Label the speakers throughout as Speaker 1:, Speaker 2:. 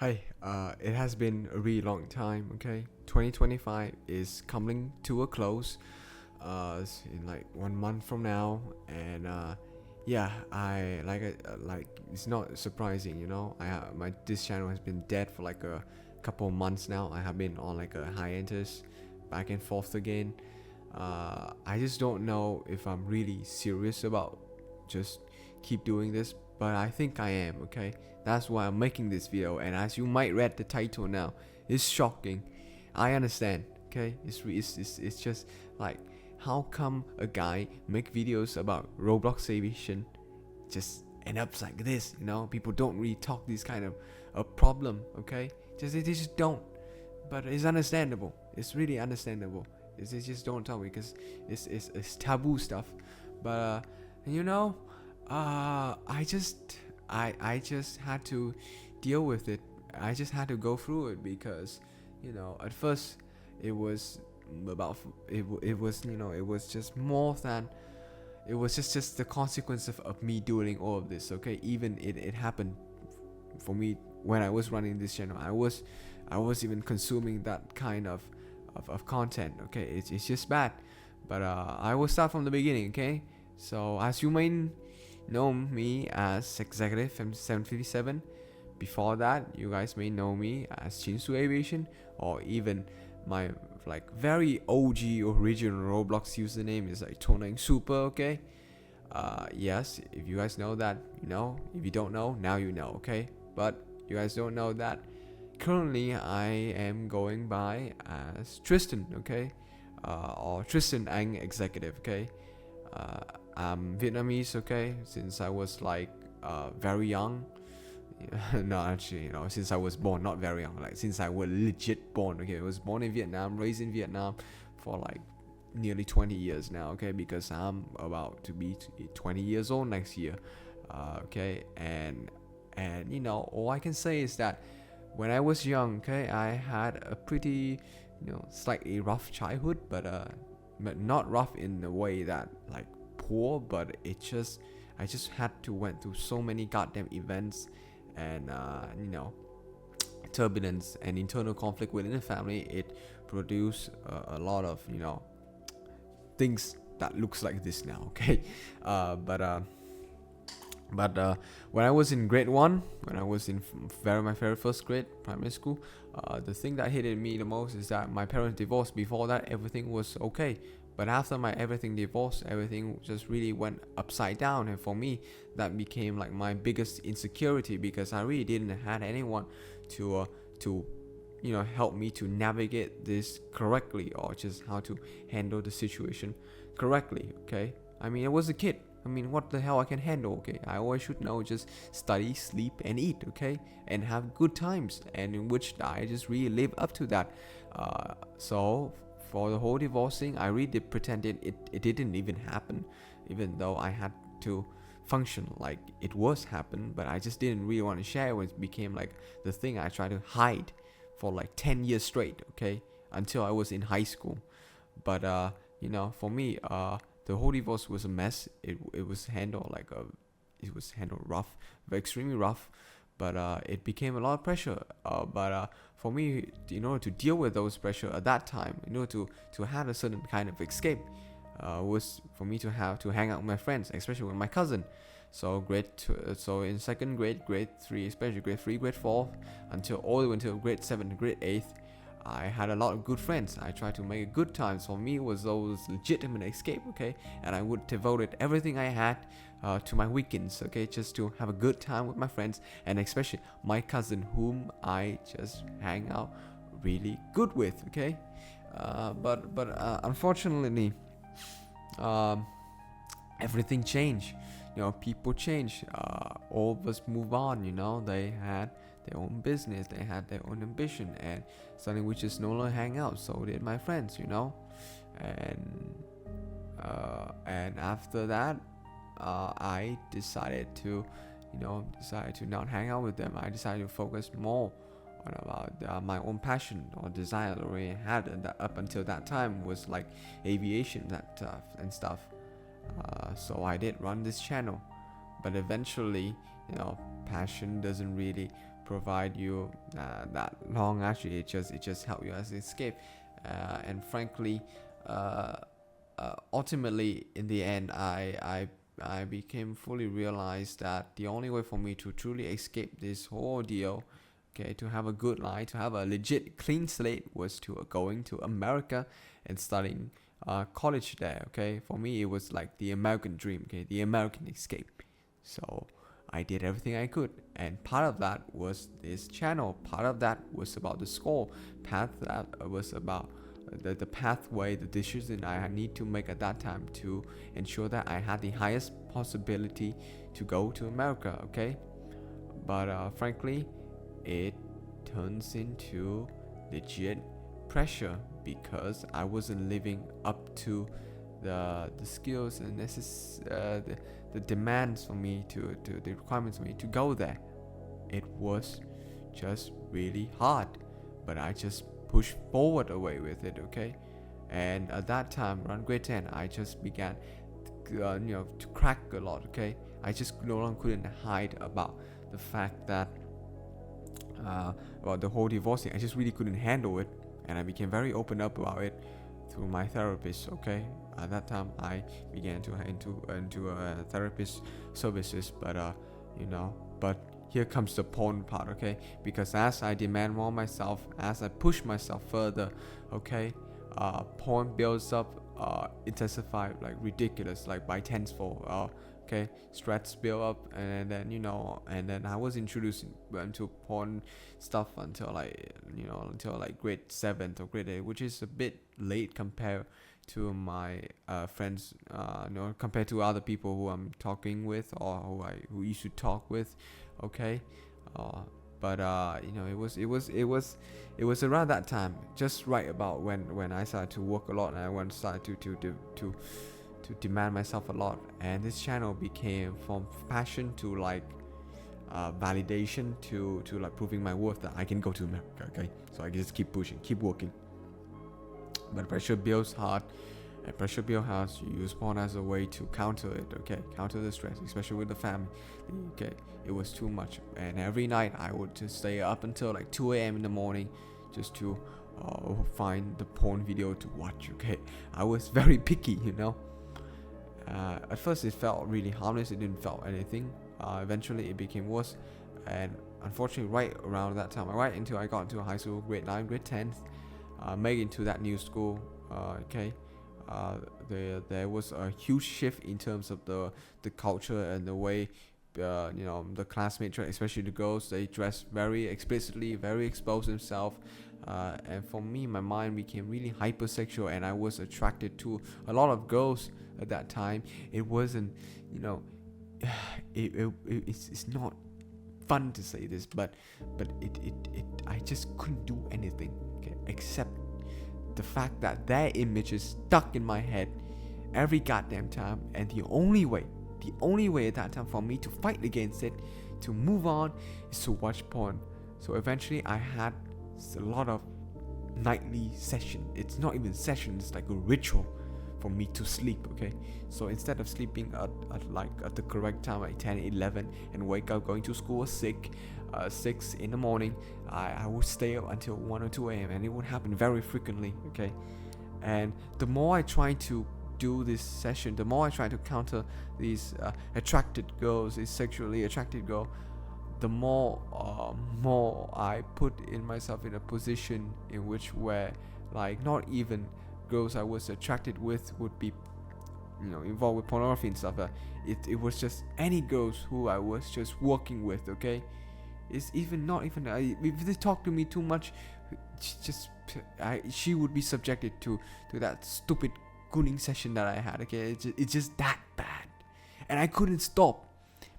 Speaker 1: Hi, it has been a really long time, okay? 2025 is coming to a close in like 1 month from now, and yeah, like it's not surprising, this channel has been dead for like a couple of months now. I have been on like a hiatus, back and forth again. I just don't know if I'm really serious about just keep doing this, but I think I am, okay? That's why I'm making this video, and as you might read the title now, it's shocking. I understand, okay? It's just like, how come a guy make videos about Roblox aviation just end up like this, People don't really talk this kind of a problem, okay? They just don't. But it's understandable. It's really understandable. They just don't talk because it's taboo stuff. But I just had to deal with it. I just had to go through it because at first it was about it was it was just more than it was just the consequence of me doing all of this. Okay, even it happened for me when I was running this channel. I was even consuming that kind of content. Okay, it's just bad. But I will start from the beginning. Okay, so as you may know me as Executive 757. Before that, you guys may know me as Sinful Aviation, or even my like very OG original Roblox username is like Tonang Super. Okay, yes, if you guys know that, you know. If you don't know, now you know. Okay, but you guys don't know that currently I am going by as Tristan. Okay, or Tristan Ang Executive. Okay. I'm Vietnamese, okay, since I was like very young. No, actually, since I was born, not very young, like since I was legit born. Okay, I was born in Vietnam, raised in Vietnam for like nearly 20 years now. Okay, because I'm about to be 20 years old next year. Okay, and all I can say is that when I was young, okay, I had a pretty slightly rough childhood, but not rough in the way that like poor, but I just had to went through so many goddamn events and turbulence and internal conflict within the family. It produced a lot of things that looks like this now. Okay, but when I was in grade 1, when I was in my very first grade primary school, the thing that hit me the most is that my parents divorced. Before that, everything was okay, but after my everything divorced, everything just really went upside down. And for me, that became like my biggest insecurity, because I really didn't have anyone to help me to navigate this correctly, or just how to handle the situation correctly. Okay, I mean, I was a kid. I mean, what the hell I can handle, okay? I always should know, just study, sleep, and eat, okay? And have good times, and in which I just really live up to that. So for the whole divorce thing, I really did pretended it didn't even happen, even though I had to function like it was happened, but I just didn't really want to share it. It became like the thing I tried to hide for like 10 years straight, okay? Until I was in high school. But for me, the whole divorce was a mess. It was handled rough, extremely rough, but it became a lot of pressure. But for me, in order to deal with those pressure at that time, in order to have a certain kind of escape, was for me to have to hang out with my friends, especially with my cousin. So so in second grade, grade 3, especially grade 3, grade 4, until all the way until grade 7, grade 8. I had a lot of good friends. I tried to make good times. For me, it was those legitimate escape, okay? And I would devote everything I had to my weekends, okay? Just to have a good time with my friends, and especially my cousin, whom I just hang out really good with, okay? But unfortunately, everything changed. People change. All of us move on. They had their own business, they had their own ambition, and suddenly we just no longer hang out. So did my friends, and after that, I decided to not hang out with them. I decided to focus more on about my own passion or desire that I already had, and that up until that time was like aviation, and stuff. So I did run this channel, but eventually, passion doesn't really provide you that long. Actually, it just helped you as an escape. And frankly, uh, ultimately, in the end, I became fully realized that the only way for me to truly escape this whole ordeal, okay, to have a good life, to have a legit clean slate, was to going to America and studying college there. Okay, for me it was like the American dream, okay, the American escape. So I did everything I could, and part of that was this channel. Part of that was about the score. Part of that was about the pathway, the decision I need to make at that time to ensure that I had the highest possibility to go to America. Okay, but frankly, it turns into legit pressure because I wasn't living up to the skills and the demands for me to the requirements for me to go there. It was just really hard, but I just pushed forward away with it. Okay, and at that time around grade 10, I just began to crack a lot. Okay, I just no longer couldn't hide about the fact that about the whole divorce thing. I just really couldn't handle it, and I became very open up about it through my therapist. Okay, at that time I began to into therapist services, but but here comes the porn part. Okay, because as I demand more myself, as I push myself further, okay, porn builds up, intensify like ridiculous, like by tenfold. Okay, stress build up, and then and then I was introduced into porn stuff until like grade 7th or grade 8, which is a bit late compared to my friends, compared to other people who I'm talking with or who used to talk with. Okay, but it was around that time, just right about when I started to work a lot, and I started to demand myself a lot, and this channel became from passion to like validation to like proving my worth that I can go to America. Okay, so I just keep pushing, keep working, but pressure builds hard, and pressure builds hard. So you use porn as a way to counter it. Okay, counter the stress, especially with the family. Okay, it was too much, and every night I would just stay up until like 2 a.m. in the morning just to find the porn video to watch. Okay, I was very picky. At first it felt really harmless, it didn't feel anything. Eventually it became worse, and unfortunately right around that time, right until I got into high school, grade 9, grade 10, made into that new school, there was a huge shift in terms of the culture and the way the classmates, especially the girls, they dress very explicitly, very exposed themselves, and for me, my mind became really hypersexual, and I was attracted to a lot of girls at that time. It wasn't, it's not fun to say this, but it I just couldn't do anything, okay, except the fact that their image is stuck in my head every goddamn time, and the only way at that time for me to fight against it, to move on, is to watch porn. So eventually I had a lot of nightly session. It's not even session, it's like a ritual for me to sleep. Okay, so instead of sleeping at the correct time, like 10, 11, and wake up going to school sick 6 in the morning, I would stay up until 1 or 2 a.m. and it would happen very frequently. Okay, and the more I try to do this session, the more I try to counter these attracted girls, these sexually attracted girls, the more I put in myself in a position in which where like not even girls I was attracted with would be involved with pornography and stuff. It was just any girls who I was just working with. Okay, it's even not even if they talk to me too much, she would be subjected to that stupid gooning session that I had. Okay, it's just that bad, and I couldn't stop.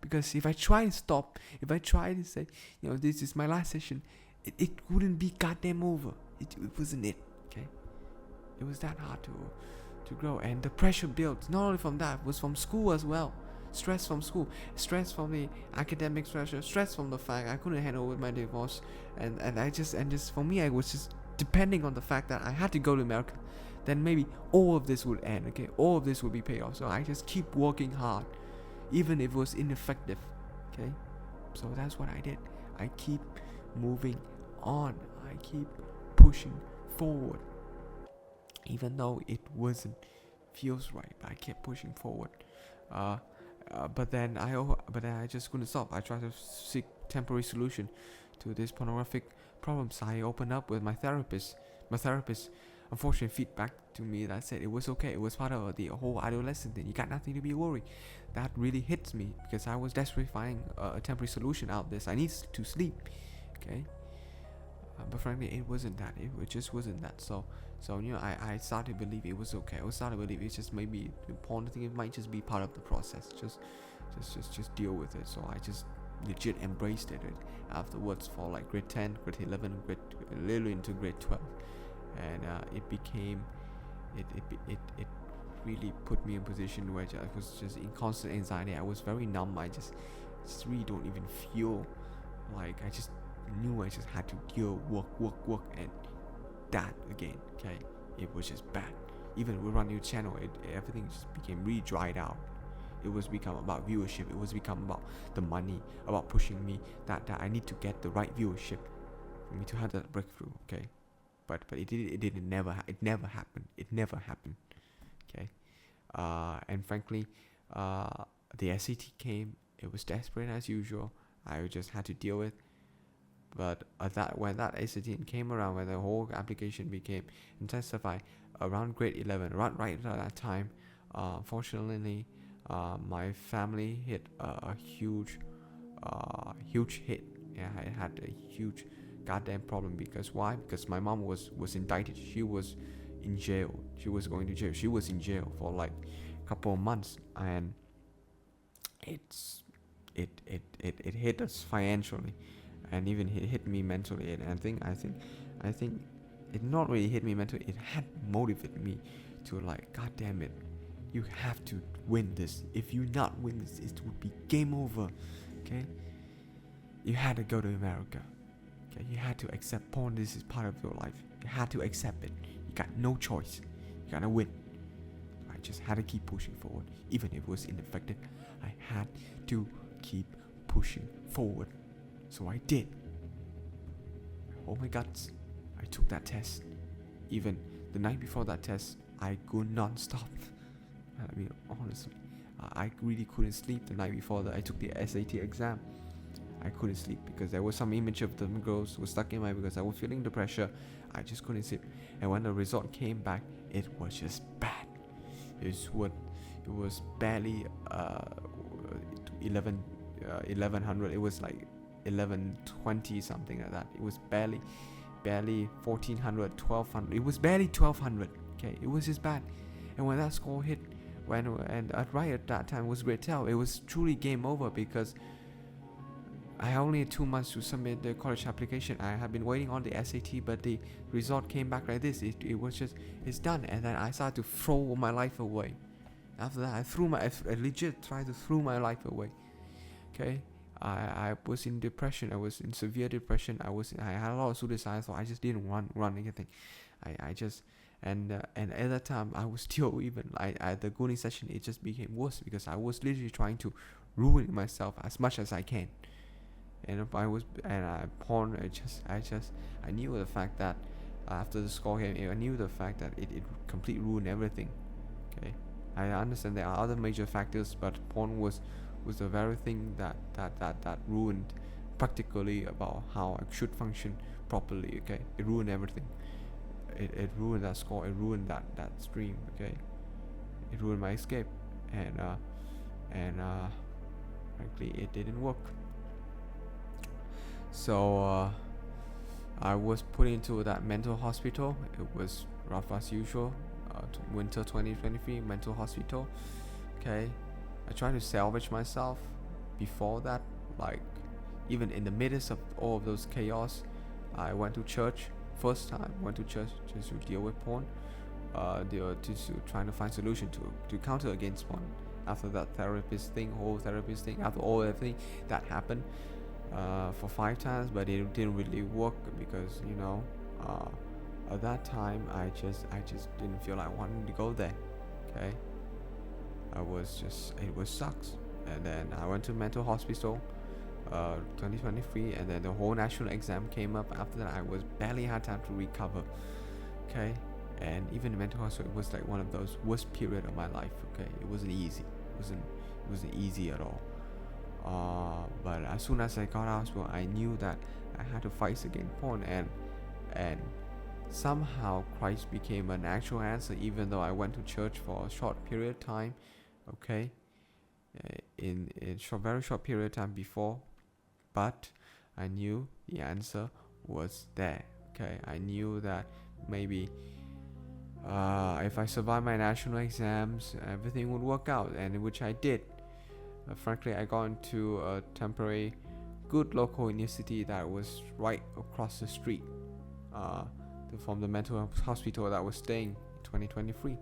Speaker 1: Because if I try to stop, if I try to say, this is my last session, it wouldn't be goddamn over. It wasn't it, okay? It was that hard to grow. And the pressure built, not only from that, it was from school as well. Stress from school, stress from the academic pressure, stress from the fact I couldn't handle with my divorce. And just for me, I was just depending on the fact that I had to go to America. Then maybe all of this would end, okay? All of this would be paid off. So I just keep working hard, even if it was ineffective. Okay, so that's what I did. I keep moving on. I keep pushing forward, even though it wasn't feels right. But I kept pushing forward. Uh, but then I just couldn't stop. I tried to seek temporary solution to this pornographic problems. I opened up with my therapist. My therapist, unfortunately, feedback to me that said it was okay. It was part of the whole adolescent thing. You got nothing to be worried. That really hits me because I was desperately finding a temporary solution out of this. I need to sleep. Okay. But frankly, it wasn't that. It just wasn't that. So I started to believe it was okay. I started to believe it's just maybe the porn thing. It might just be part of the process. Just deal with it. So I just legit embraced it afterwards for like grade 10, grade 11, a little into grade 12, and it really put me in a position where I was just in constant anxiety. I was very numb. I just really don't even feel like I just knew I just had to deal, work, and that again. Okay, it was just bad. Even we run a new channel, everything just became really dried out. It was become about viewership. It was become about the money, about pushing me that I need to get the right viewership for me to have that breakthrough. Okay, but it never happened. It never happened. Okay, and frankly, the SAT came. It was desperate as usual. I just had to deal with. But when that SAT came around, when the whole application became intensified around grade 11, right at that time, fortunately, my family hit a huge hit. Yeah, I had a huge goddamn problem. Because why? Because my mom was indicted. She was in jail. She was going to jail. She was in jail for like a couple of months, and it hit us financially, and even it hit me mentally. And I think it not really hit me mentally. It had motivated me to like, God damn it, you have to win this. If you not win this, it would be game over. Okay, you had to go to America. Okay, you had to accept porn. This is part of your life. You had to accept it. You got no choice. You gotta win. I just had to keep pushing forward, even if it was ineffective. I had to keep pushing forward. So I did. Oh my guts, I took that test. Even the night before that test, I could not stop. I mean, honestly, I really couldn't sleep the night before that I took the SAT exam. I couldn't sleep because there was some image of the girls who was stuck in my mind because I was feeling the pressure. I just couldn't sleep. And when the result came back, it was just bad. It was barely 1100. It was like 1120 something like that. It was barely 1400, 1200. It was barely 1200. Okay, it was just bad. And when that score hit, right at that time was grade 12, it was truly game over because I only had 2 months to submit the college application. I had been waiting on the SAT, but the result came back like this. It was just, it's done. And then I started to throw my life away. After that, I legit tried to throw my life away. Okay, I was in depression. I was in severe depression. I had a lot of suicide thoughts. I just didn't run anything. And at that time I was still even the Gooning session. It just became worse because I was literally trying to ruin myself as much as I can. And I knew the fact that after the score came, I knew the fact that it completely ruined everything. Okay, I understand there are other major factors, but porn was the very thing that ruined practically about how I should function properly. Okay, it ruined everything. It ruined that score. It ruined that stream. Okay, it ruined my escape, and frankly, it didn't work. So I was put into that mental hospital. It was rough as usual. Winter 2023 mental hospital. Okay, I tried to salvage myself before that. Like, even in the midst of all of those chaos, I went to church. First time went to church just to deal with porn. To trying to find solution to counter against porn. After that whole therapist thing, after all everything that happened, for 5 times, but it didn't really work because at that time I just didn't feel like wanting to go there. Okay, it was sucks. And then I went to mental hospital. 2023, and then the whole national exam came up. After that, I was barely had time to recover. Okay, and even mental hospital, it was like one of those worst period of my life. Okay, it wasn't easy. It wasn't easy at all. But as soon as I got out of hospital, I knew that I had to fight against porn, and somehow Christ became an actual answer, even though I went to church for a short period of time. Okay, in very short period of time before, but I knew the answer was there. Okay, I knew that maybe if I survived my national exams, everything would work out, and which I did. Frankly, I got into a temporary good local university that was right across the street from the mental hospital that I was staying in 2023.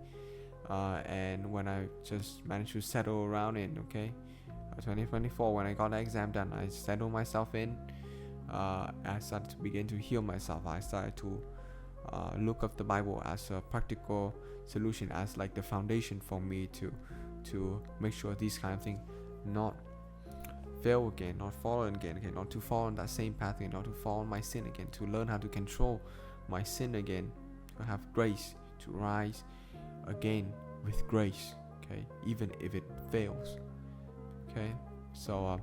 Speaker 1: And when I just managed to settle around in 2024, when I got the exam done, I settled myself in. I started to begin to heal myself. I started to look at the Bible as a practical solution, as like the foundation for me to make sure these kind of things not fail again, not fall again, okay, not to fall on that same path again, not to fall on my sin again, to learn how to control my sin again, to have grace, to rise again with grace, okay, even if it fails. Okay, so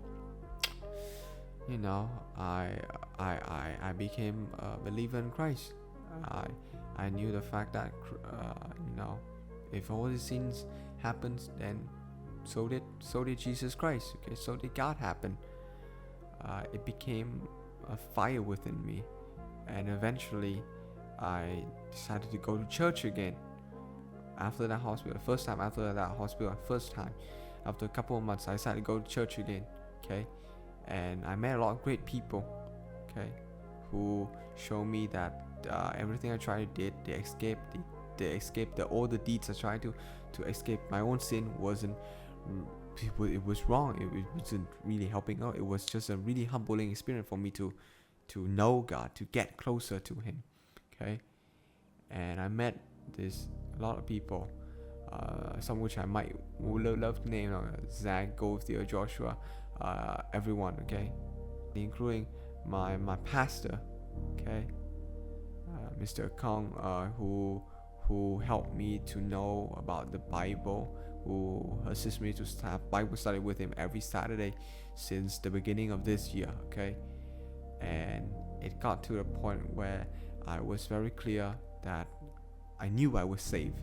Speaker 1: I became a believer in Christ. I knew the fact that if all these sins happens, then so did Jesus Christ. Okay, so did God happen. It became a fire within me, and eventually I decided to go to church again. After that hospital, first time, after a couple of months, I decided to go to church again. Okay, and I met a lot of great people. Okay, who showed me that everything I tried to did, they escaped all the deeds I tried to escape my own sin it was wrong. It wasn't really helping out. It was just a really humbling experience for me to know God, to get closer to Him. Okay, and I met a lot of people, some which I would love to name, Zach, Goldfield, Joshua, everyone. Okay, including my pastor. Okay, Mr. Kong, who helped me to know about the Bible, who assists me to have Bible study with him every Saturday since the beginning of this year. Okay, and it got to the point where I was very clear that I knew I was saved.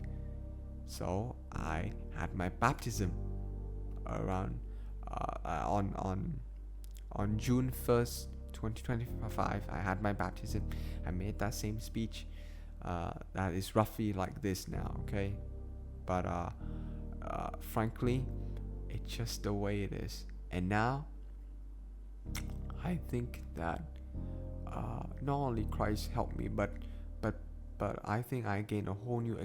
Speaker 1: So I had my baptism around on June 1st, 2025. I had my baptism. I made that same speech. That is roughly like this now, okay? But frankly, it's just the way it is. And now, I think that not only Christ helped me, but I think I gained a whole new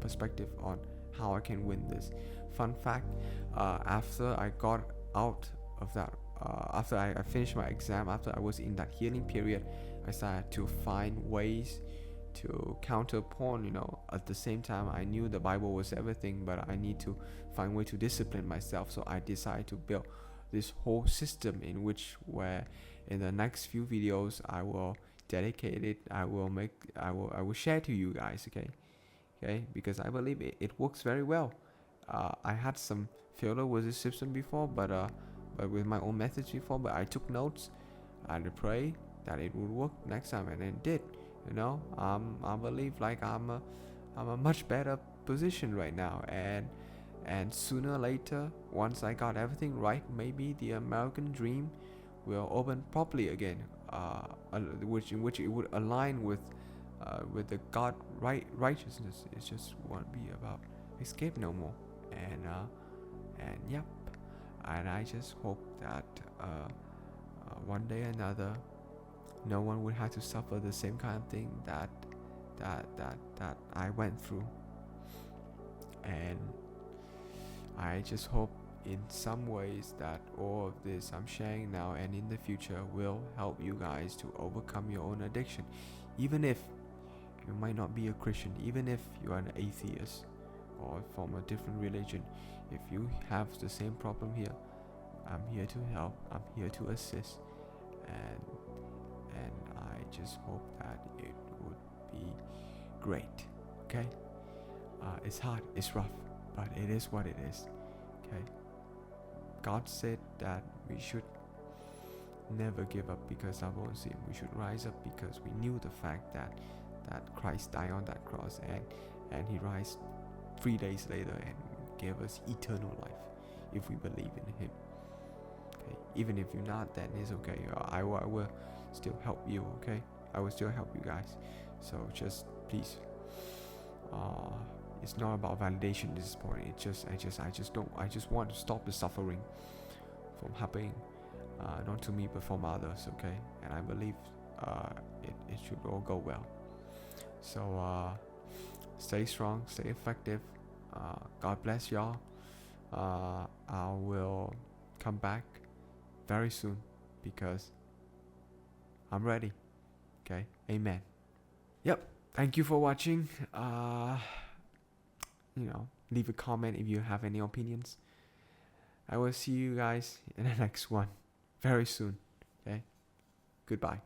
Speaker 1: perspective on how I can win this. Fun fact: after I got out of that, after I finished my exam, after I was in that healing period, I started to find ways to counter porn. At the same time, I knew the Bible was everything, but I need to find a way to discipline myself. So I decided to build this whole system where in the next few videos I will dedicate it. I will share to you guys. Okay, because I believe it works very well. I had some failure with this system before, but with my own methods before, but I took notes and I pray that it would work next time, and it did. I believe like I'm a much better position right now, and sooner or later, once I got everything right, maybe the American dream will open properly again, in which it would align with the God righteousness. It just won't be about escape no more, and yep, and I just hope that one day or another, no one would have to suffer the same kind of thing that I went through. And I just hope in some ways that all of this I'm sharing now and in the future will help you guys to overcome your own addiction. Even if you might not be a Christian, even if you are an atheist or from a different religion, if you have the same problem here, I'm here to help. I'm here to assist, and I just hope that it would be great. Okay. It's hard. It's rough, but it is what it is. Okay. God said that we should never give up because our own sin. We should rise up because we knew the fact that Christ died on that cross, and he rose 3 days later and gave us eternal life if we believe in him. Okay? Even if you're not, then it's okay. I will still help you. Okay, I will still help you guys. So just please, it's not about validation at this point. I just want to stop the suffering from happening, not to me but from others. Okay, and I believe it should all go well. So stay strong, stay effective. God bless y'all. I will come back very soon because I'm ready. Okay, amen. Yep. Thank you for watching. Leave a comment if you have any opinions. I will see you guys in the next one very soon. Okay, goodbye.